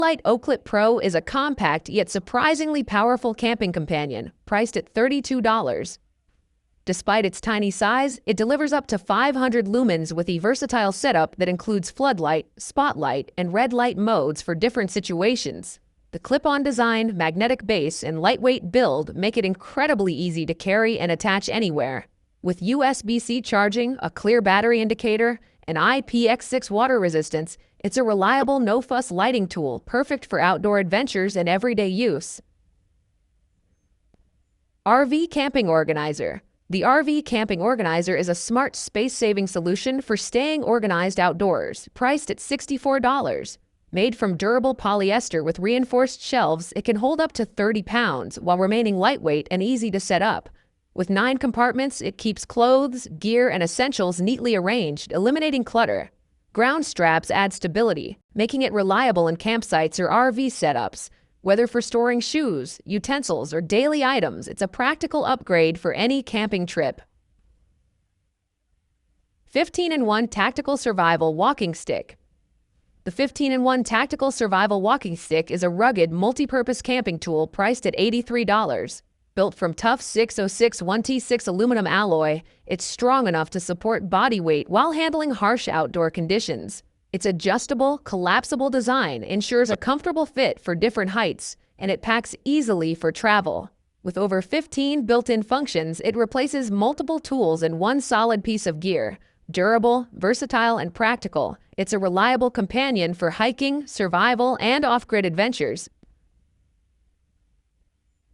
Light Oaklip Pro is a compact yet surprisingly powerful camping companion, priced at $32. Despite its tiny size, it delivers up to 500 lumens with a versatile setup that includes floodlight, spotlight, and red light modes for different situations. The clip-on design, magnetic base, and lightweight build make it incredibly easy to carry and attach anywhere. With USB-C charging, a clear battery indicator, and IPX6 water resistance, it's a reliable no-fuss lighting tool perfect for outdoor adventures and everyday use. RV Camping Organizer. The RV Camping Organizer is a smart space-saving solution for staying organized outdoors, priced at $64. Made from durable polyester with reinforced shelves, it can hold up to 30 pounds while remaining lightweight and easy to set up. With 9 compartments, it keeps clothes, gear, and essentials neatly arranged, eliminating clutter. Ground straps add stability, making it reliable in campsites or RV setups. Whether for storing shoes, utensils, or daily items, it's a practical upgrade for any camping trip. 15-in-1 Tactical Survival Walking Stick. The 15-in-1 Tactical Survival Walking Stick is a rugged, multi-purpose camping tool priced at $83. Built from tough 606 1T6 aluminum alloy, it's strong enough to support body weight while handling harsh outdoor conditions. Its adjustable, collapsible design ensures a comfortable fit for different heights, and it packs easily for travel. With over 15 built-in functions, it replaces multiple tools in one solid piece of gear. Durable, versatile, and practical, it's a reliable companion for hiking, survival, and off-grid adventures.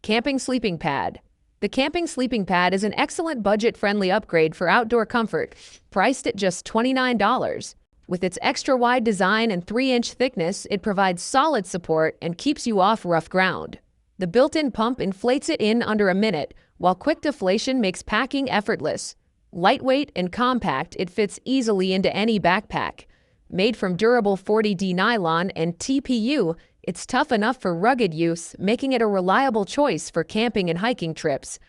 Camping Sleeping Pad. The Camping Sleeping Pad is an excellent budget-friendly upgrade for outdoor comfort, priced at just $29. With its extra-wide design and 3-inch thickness, it provides solid support and keeps you off rough ground. The built-in pump inflates it in under a minute, while quick deflation makes packing effortless. Lightweight and compact, it fits easily into any backpack. Made from durable 40D nylon and TPU, it's tough enough for rugged use, making it a reliable choice for camping and hiking trips.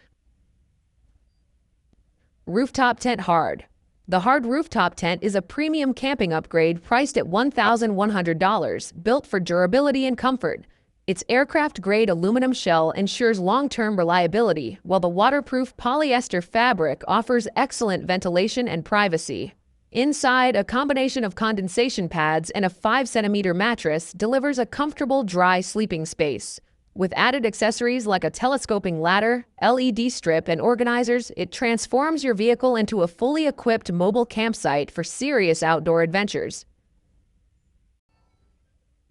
Rooftop Tent Hard. The Hard Rooftop Tent is a premium camping upgrade priced at $1,100, built for durability and comfort. Its aircraft-grade aluminum shell ensures long-term reliability, while the waterproof polyester fabric offers excellent ventilation and privacy. Inside, a combination of condensation pads and a 5-centimeter mattress delivers a comfortable, dry sleeping space. With added accessories like a telescoping ladder, LED strip, and organizers, it transforms your vehicle into a fully equipped mobile campsite for serious outdoor adventures.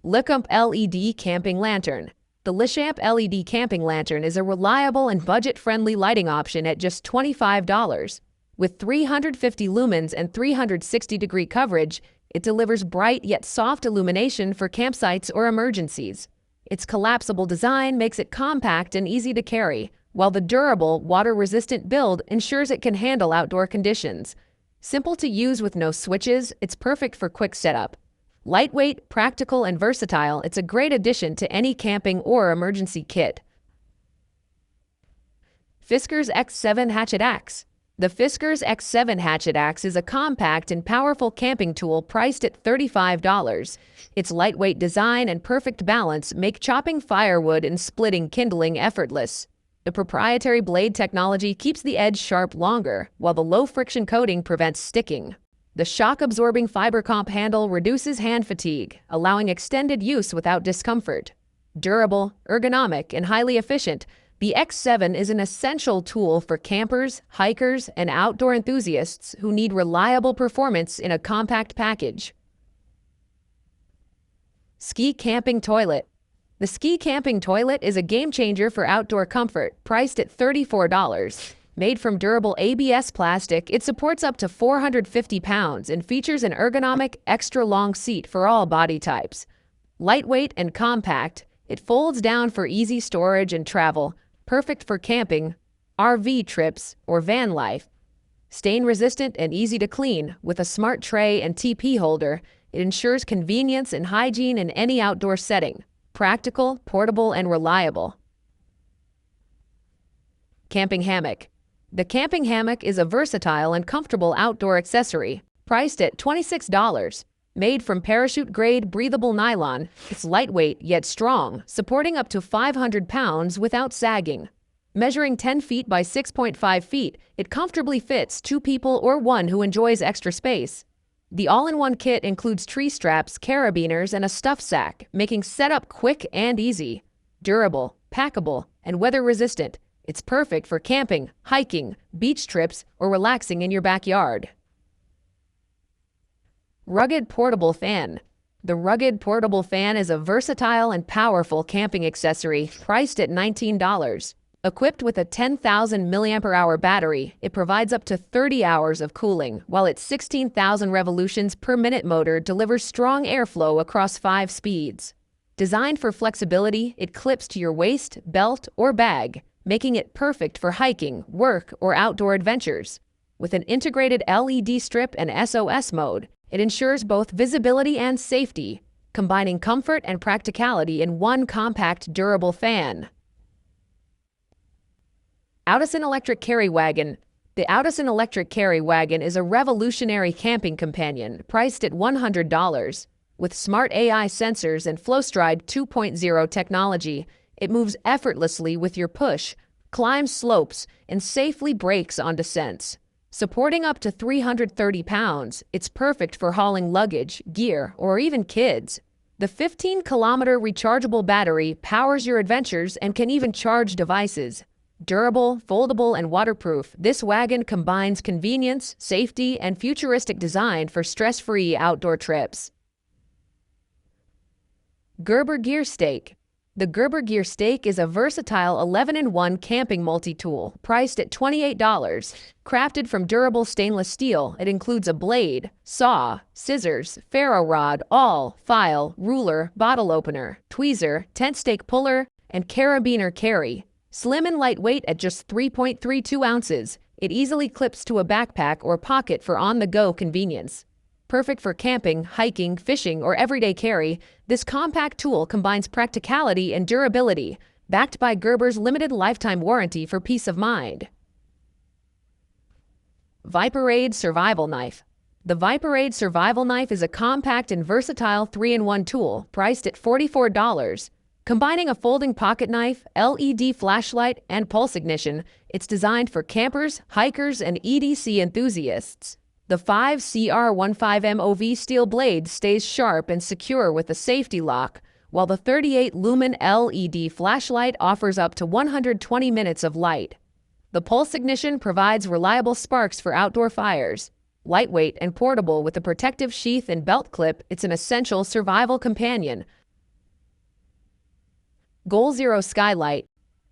Lichamp LED Camping Lantern. The Lichamp LED Camping Lantern is a reliable and budget-friendly lighting option at just $25. With 350 lumens and 360-degree coverage, it delivers bright yet soft illumination for campsites or emergencies. Its collapsible design makes it compact and easy to carry, while the durable, water-resistant build ensures it can handle outdoor conditions. Simple to use with no switches, it's perfect for quick setup. Lightweight, practical, and versatile, it's a great addition to any camping or emergency kit. Fiskars X7 Hatchet Axe. The Fiskars X7 Hatchet Axe is a compact and powerful camping tool priced at $35. Its lightweight design and perfect balance make chopping firewood and splitting kindling effortless. The proprietary blade technology keeps the edge sharp longer, while the low-friction coating prevents sticking. The shock-absorbing fiber comp handle reduces hand fatigue, allowing extended use without discomfort. Durable, ergonomic, and highly efficient, the X7 is an essential tool for campers, hikers, and outdoor enthusiasts who need reliable performance in a compact package. Ski Camping Toilet. The Ski Camping Toilet is a game-changer for outdoor comfort, priced at $34. Made from durable ABS plastic, it supports up to 450 pounds and features an ergonomic, extra-long seat for all body types. Lightweight and compact, it folds down for easy storage and travel, perfect for camping, RV trips, or van life. Stain-resistant and easy to clean, with a smart tray and TP holder, it ensures convenience and hygiene in any outdoor setting. Practical, portable, and reliable. Camping Hammock. The camping hammock is a versatile and comfortable outdoor accessory, priced at $26. Made from parachute-grade breathable nylon, it's lightweight yet strong, supporting up to 500 pounds without sagging. Measuring 10 feet by 6.5 feet, it comfortably fits 2 people or one who enjoys extra space. The all-in-one kit includes tree straps, carabiners, and a stuff sack, making setup quick and easy. Durable, packable, and weather-resistant, it's perfect for camping, hiking, beach trips, or relaxing in your backyard. Rugged Portable Fan. The Rugged Portable Fan is a versatile and powerful camping accessory priced at $19. Equipped with a 10,000 mAh battery, it provides up to 30 hours of cooling, while its 16,000 revolutions per minute motor delivers strong airflow across 5 speeds. Designed for flexibility, it clips to your waist, belt, or bag, making it perfect for hiking, work, or outdoor adventures. With an integrated LED strip and SOS mode, it ensures both visibility and safety, combining comfort and practicality in one compact, durable fan. Audison Electric Carry Wagon. The Audison Electric Carry Wagon is a revolutionary camping companion priced at $100. With smart AI sensors and FlowStride 2.0 technology, it moves effortlessly with your push, climbs slopes, and safely brakes on descents. Supporting up to 330 pounds, it's perfect for hauling luggage, gear, or even kids. The 15-kilometer rechargeable battery powers your adventures and can even charge devices. Durable, foldable, and waterproof, this wagon combines convenience, safety, and futuristic design for stress-free outdoor trips. Gerber Gear Stake. The Gerber Gear Stake is a versatile 11-in-1 camping multi-tool priced at $28. Crafted from durable stainless steel, it includes a blade, saw, scissors, ferro rod, awl, file, ruler, bottle opener, tweezer, tent stake puller, and carabiner carry. Slim and lightweight at just 3.32 ounces, it easily clips to a backpack or pocket for on-the-go convenience. Perfect for camping, hiking, fishing, or everyday carry, this compact tool combines practicality and durability, backed by Gerber's limited lifetime warranty for peace of mind. Viperade Survival Knife. The Viperade Survival Knife is a compact and versatile 3-in-1 tool priced at $44. Combining a folding pocket knife, LED flashlight, and pulse ignition, it's designed for campers, hikers, and EDC enthusiasts. The 5CR15MOV steel blade stays sharp and secure with a safety lock, while the 38-lumen LED flashlight offers up to 120 minutes of light. The pulse ignition provides reliable sparks for outdoor fires. Lightweight and portable with a protective sheath and belt clip, it's an essential survival companion. Goal Zero Skylight.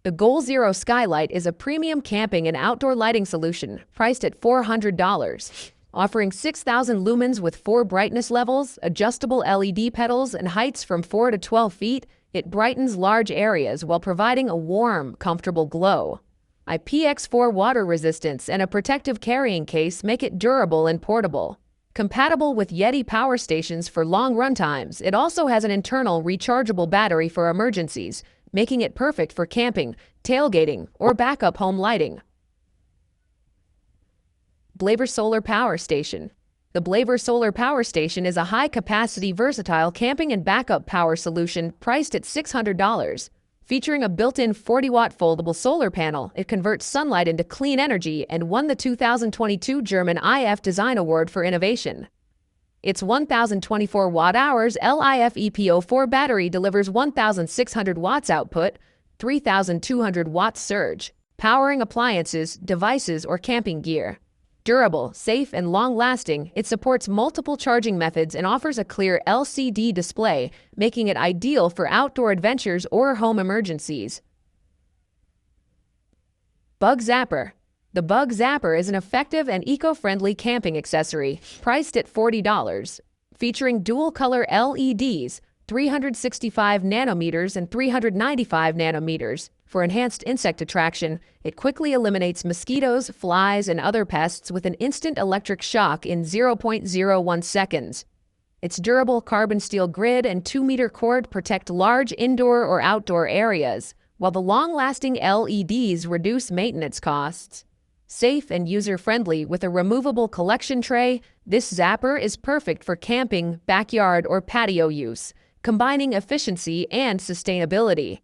The Goal Zero Skylight is a premium camping and outdoor lighting solution priced at $400. Offering 6,000 lumens with 4 brightness levels, adjustable LED pedals, and heights from 4 to 12 feet, it brightens large areas while providing a warm, comfortable glow. IPX4 water resistance and a protective carrying case make it durable and portable. Compatible with Yeti power stations for long run times, it also has an internal rechargeable battery for emergencies, making it perfect for camping, tailgating, or backup home lighting. Blaver Solar Power Station. The Blaver Solar Power Station is a high-capacity, versatile camping and backup power solution priced at $600. Featuring a built-in 40-watt foldable solar panel, it converts sunlight into clean energy and won the 2022 German IF Design Award for Innovation. Its 1,024 watt-hours LiFePO4 battery delivers 1,600 watts output, 3,200 watts surge, powering appliances, devices, or camping gear. Durable, safe, and long-lasting, it supports multiple charging methods and offers a clear LCD display, making it ideal for outdoor adventures or home emergencies. Bug Zapper. The Bug Zapper is an effective and eco-friendly camping accessory, priced at $40. Featuring dual-color LEDs, 365 nanometers and 395 nanometers. For enhanced insect attraction, it quickly eliminates mosquitoes, flies, and other pests with an instant electric shock in 0.01 seconds. Its durable carbon steel grid and 2-meter cord protect large indoor or outdoor areas, while the long-lasting LEDs reduce maintenance costs. Safe and user-friendly with a removable collection tray, this zapper is perfect for camping, backyard, or patio use, combining efficiency and sustainability.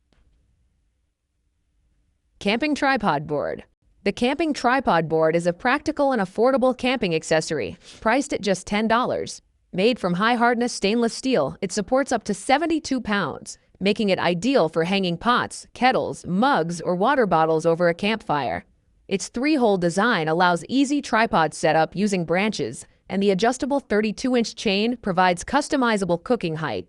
Camping Tripod Board. The Camping Tripod Board is a practical and affordable camping accessory, priced at just $10. Made from high-hardness stainless steel, it supports up to 72 pounds, making it ideal for hanging pots, kettles, mugs, or water bottles over a campfire. Its three-hole design allows easy tripod setup using branches, and the adjustable 32-inch chain provides customizable cooking height.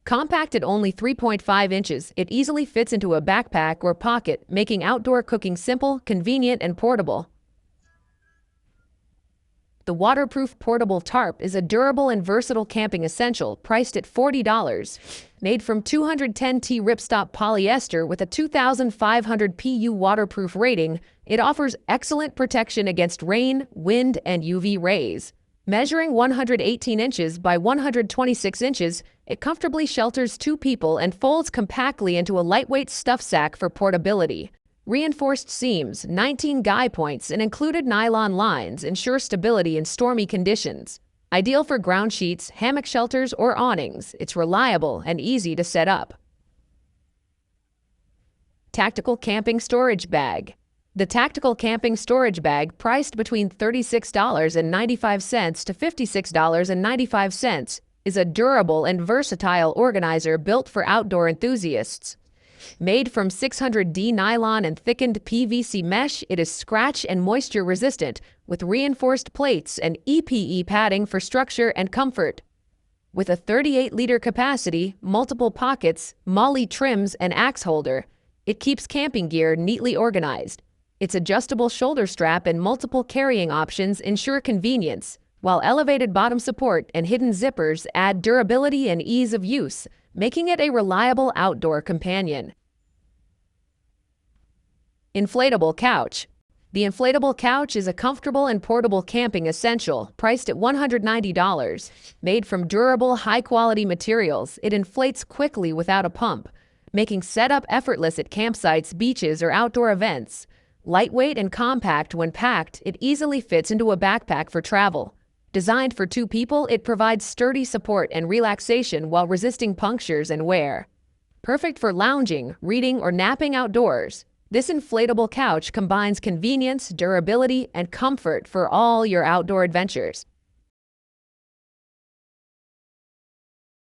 Compact at only 3.5 inches, it easily fits into a backpack or pocket, making outdoor cooking simple, convenient, and portable. The waterproof portable tarp is a durable and versatile camping essential priced at $40. Made from 210T ripstop polyester with a 2,500 PU waterproof rating, it offers excellent protection against rain, wind, and UV rays. Measuring 118 inches by 126 inches, it comfortably shelters two people and folds compactly into a lightweight stuff sack for portability. Reinforced seams, 19 guy points, and included nylon lines ensure stability in stormy conditions. Ideal for ground sheets, hammock shelters, or awnings, it's reliable and easy to set up. Tactical Camping Storage Bag. The Tactical Camping Storage Bag, priced between $36.95 to $56.95, is a durable and versatile organizer built for outdoor enthusiasts. Made from 600D nylon and thickened PVC mesh, it is scratch and moisture resistant, with reinforced plates and EPE padding for structure and comfort. With a 38-liter capacity, multiple pockets, MOLLE trims, and axe holder, it keeps camping gear neatly organized. Its adjustable shoulder strap and multiple carrying options ensure convenience, while elevated bottom support and hidden zippers add durability and ease of use, making it a reliable outdoor companion. Inflatable Couch. The inflatable couch is a comfortable and portable camping essential, priced at $190. Made from durable, high-quality materials, it inflates quickly without a pump, making setup effortless at campsites, beaches, or outdoor events. Lightweight and compact when packed, it easily fits into a backpack for travel. Designed for two people, it provides sturdy support and relaxation while resisting punctures and wear. Perfect for lounging, reading, or napping outdoors, this inflatable couch combines convenience, durability, and comfort for all your outdoor adventures.